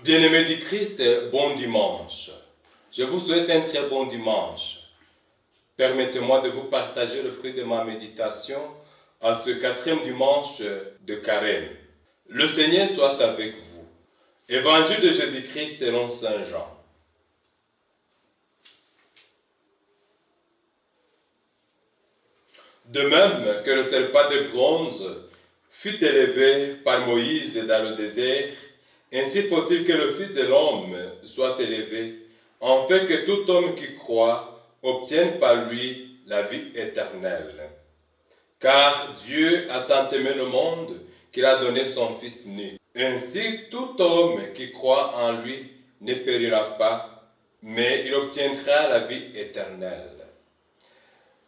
Bien-aimés du Christ, bon dimanche. Je vous souhaite un très bon dimanche. Permettez-moi de vous partager le fruit de ma méditation à ce 4e dimanche de Carême. Le Seigneur soit avec vous. Évangile de Jésus-Christ selon Saint Jean. De même que le serpent de bronze fut élevé par Moïse dans le désert, ainsi faut-il que le Fils de l'homme soit élevé, afin que tout homme qui croit obtienne par lui la vie éternelle. Car Dieu a tant aimé le monde qu'il a donné son Fils unique. Ainsi, tout homme qui croit en lui ne périra pas, mais il obtiendra la vie éternelle.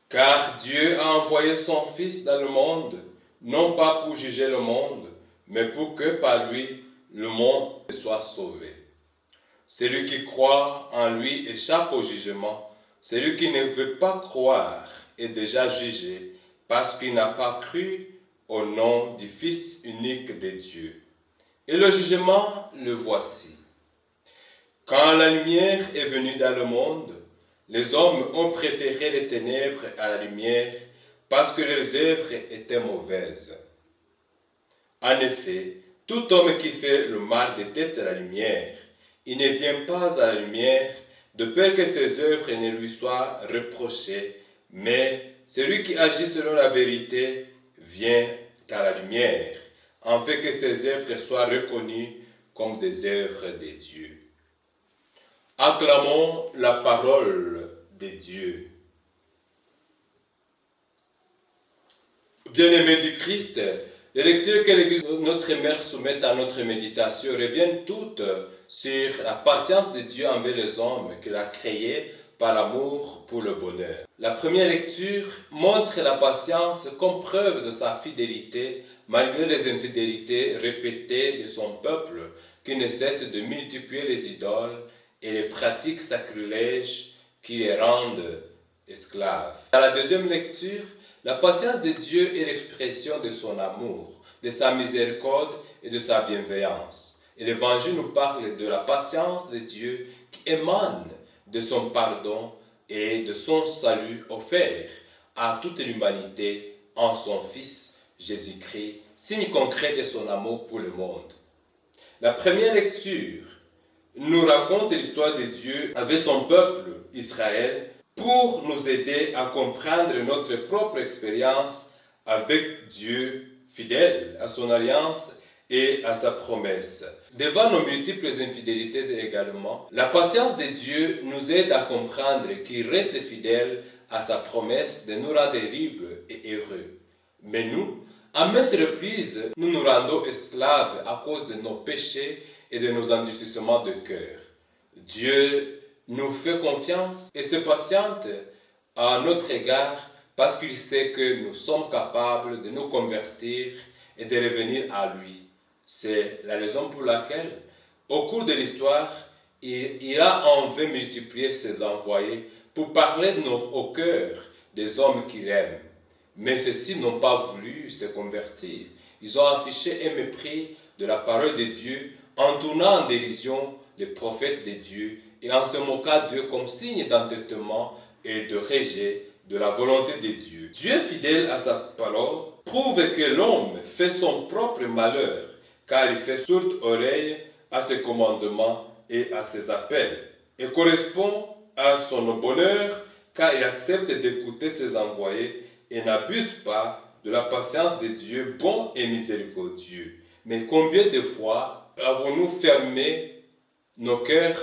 Car Dieu a envoyé son Fils dans le monde, non pas pour juger le monde, mais pour que par lui le monde soit sauvé. Celui qui croit en lui échappe au jugement. Celui qui ne veut pas croire est déjà jugé parce qu'il n'a pas cru au nom du Fils unique de Dieu. Et le jugement, le voici. Quand la lumière est venue dans le monde, les hommes ont préféré les ténèbres à la lumière parce que leurs œuvres étaient mauvaises. En effet, tout homme qui fait le mal déteste la lumière. Il ne vient pas à la lumière de peur que ses œuvres ne lui soient reprochées, mais celui qui agit selon la vérité vient à la lumière, afin que ses œuvres soient reconnues comme des œuvres de Dieu. Acclamons la parole de Dieu. Bien-aimés du Christ, les lectures que l'Église notre Mère soumet à notre méditation reviennent toutes sur la patience de Dieu envers les hommes qu'il a créés par l'amour pour le bonheur. La première lecture montre la patience comme preuve de sa fidélité malgré les infidélités répétées de son peuple qui ne cesse de multiplier les idoles et les pratiques sacrilèges qui les rendent esclaves. Dans la deuxième lecture, la patience de Dieu est l'expression de son amour, de sa miséricorde et de sa bienveillance. Et l'Évangile nous parle de la patience de Dieu qui émane de son pardon et de son salut offert à toute l'humanité en son Fils Jésus-Christ, signe concret de son amour pour le monde. La première lecture nous raconte l'histoire de Dieu avec son peuple Israël pour nous aider à comprendre notre propre expérience avec Dieu fidèle à son alliance et à sa promesse. Devant nos multiples infidélités également, la patience de Dieu nous aide à comprendre qu'il reste fidèle à sa promesse de nous rendre libres et heureux. Mais nous, à maintes reprises, nous nous rendons esclaves à cause de nos péchés et de nos endurcissements de cœur. Dieu nous fait confiance et se patiente à notre égard parce qu'il sait que nous sommes capables de nous convertir et de revenir à lui. C'est la raison pour laquelle, au cours de l'histoire, il a en vain multiplié ses envoyés pour parler au cœur des hommes qu'il aime. Mais ceux-ci n'ont pas voulu se convertir. Ils ont affiché un mépris de la parole de Dieu en tournant en dérision les prophètes de Dieu et en se moquant d'eux comme signe d'entêtement et de rejet de la volonté de Dieu. Dieu fidèle à sa parole prouve que l'homme fait son propre malheur car il fait sourde oreille à ses commandements et à ses appels et correspond à son bonheur car il accepte d'écouter ses envoyés et n'abuse pas de la patience de Dieu bon et miséricordieux. Mais combien de fois avons-nous fermé nos cœurs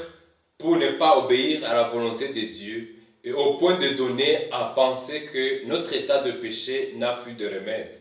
pour ne pas obéir à la volonté de Dieu et au point de donner à penser que notre état de péché n'a plus de remède.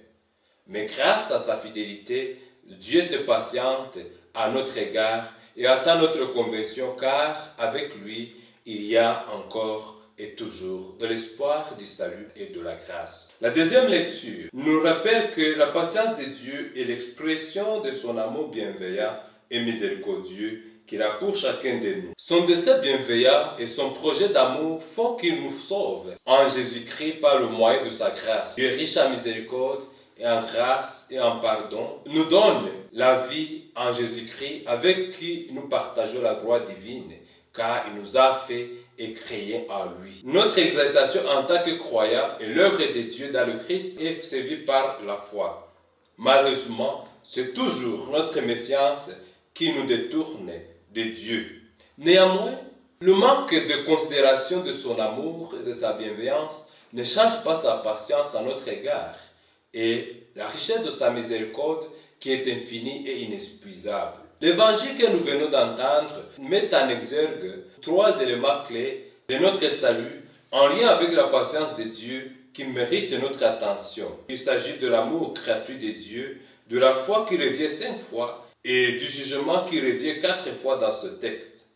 Mais grâce à sa fidélité, Dieu se patiente à notre égard et attend notre conversion car avec lui, il y a encore et toujours de l'espoir du salut et de la grâce. La deuxième lecture nous rappelle que la patience de Dieu est l'expression de son amour bienveillant et miséricordieux qu'il a pour chacun de nous. Son dessein bienveillant et son projet d'amour font qu'il nous sauve en Jésus-Christ par le moyen de sa grâce. Dieu riche en miséricorde et en grâce et en pardon nous donne la vie en Jésus-Christ, avec qui nous partageons la gloire divine, car il nous a fait et créé en lui. Notre exaltation en tant que croyants est l'œuvre de Dieu dans le Christ est servie par la foi. Malheureusement, c'est toujours notre méfiance qui nous détourne de Dieu. Néanmoins, le manque de considération de son amour et de sa bienveillance ne change pas sa patience à notre égard et la richesse de sa miséricorde qui est infinie et inépuisable. L'évangile que nous venons d'entendre met en exergue 3 éléments clés de notre salut en lien avec la patience de Dieu qui mérite notre attention. Il s'agit de l'amour gratuit de Dieu, de la foi qui revient 5 fois et du jugement qui revient 4 fois dans ce texte.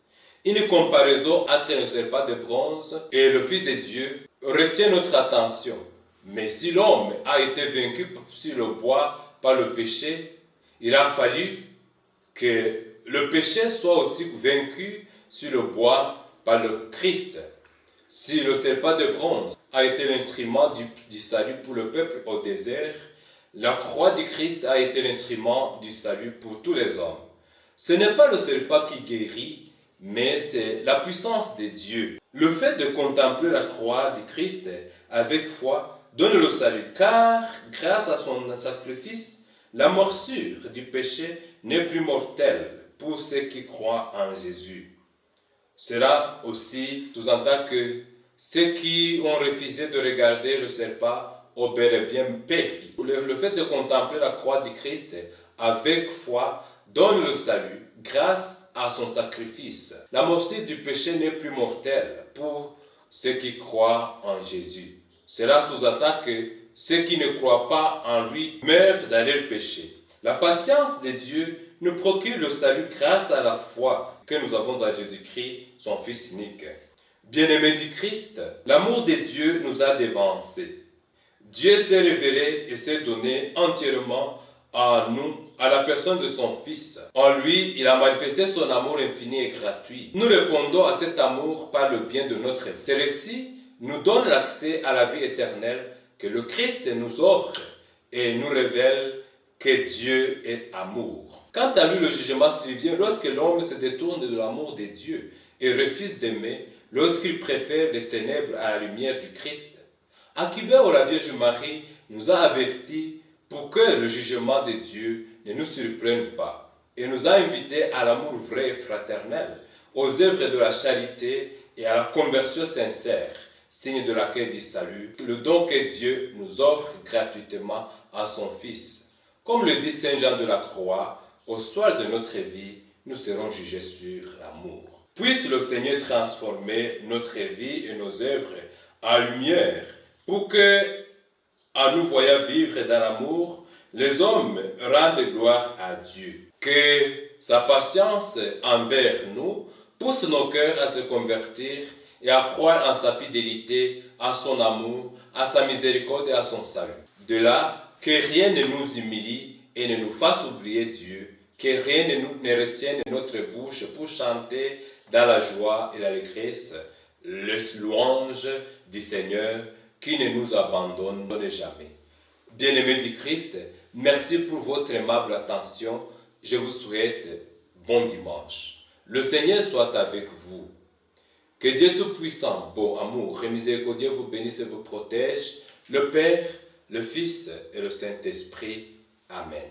Une comparaison entre le serpent de bronze et le Fils de Dieu retient notre attention. Mais si l'homme a été vaincu sur le bois par le péché, il a fallu que le péché soit aussi vaincu sur le bois par le Christ. Si le serpent de bronze a été l'instrument du salut pour le peuple au désert, la croix du Christ a été l'instrument du salut pour tous les hommes. Ce n'est pas le serpent qui guérit, mais c'est la puissance de Dieu. Le fait de contempler la croix du Christ avec foi donne le salut, car grâce à son sacrifice, la morsure du péché n'est plus mortelle pour ceux qui croient en Jésus. Cela aussi sous-entend que ceux qui ont refusé de regarder le serpent ont bel et bien péri. Le fait de contempler la croix du Christ avec foi donne le salut grâce à son sacrifice. La morsure du péché n'est plus mortelle pour ceux qui croient en Jésus. Cela sous-entend que ceux qui ne croient pas en lui meurent dans leur péché. La patience de Dieu nous procure le salut grâce à la foi que nous avons en Jésus-Christ, son Fils unique. Bien-aimés du Christ, l'amour de Dieu nous a dévancés. Dieu s'est révélé et s'est donné entièrement à nous, à la personne de son Fils. En lui, il a manifesté son amour infini et gratuit. Nous répondons à cet amour par le bien de notre foi. Celui-ci nous donne l'accès à la vie éternelle que le Christ nous offre et nous révèle que Dieu est amour. Quant à lui, le jugement survient lorsque l'homme se détourne de l'amour de Dieu et refuse d'aimer, lorsqu'il préfère les ténèbres à la lumière du Christ. Aquibert ou la Vierge Marie nous a avertis pour que le jugement de Dieu ne nous surprenne pas et nous a invités à l'amour vrai et fraternel, aux œuvres de la charité et à la conversion sincère, signe de l'accueil du salut, le don que Dieu nous offre gratuitement à son Fils. Comme le dit Saint Jean de la Croix, au soir de notre vie, nous serons jugés sur l'amour. Puisse le Seigneur transformer notre vie et nos œuvres en lumière, pour que, en nous voyant vivre dans l'amour, les hommes rendent gloire à Dieu. Que sa patience envers nous pousse nos cœurs à se convertir et à croire en sa fidélité, à son amour, à sa miséricorde et à son salut. De là, que rien ne nous humilie et ne nous fasse oublier Dieu, que rien ne retienne notre bouche pour chanter dans la joie et l'allégresse les louanges du Seigneur qui ne nous abandonne jamais. Bien-aimés du Christ, merci pour votre aimable attention. Je vous souhaite bon dimanche. Le Seigneur soit avec vous. Que Dieu Tout-Puissant, bon amour et miséricordieux vous bénisse et vous protège, le Père, le Fils et le Saint-Esprit. Amen.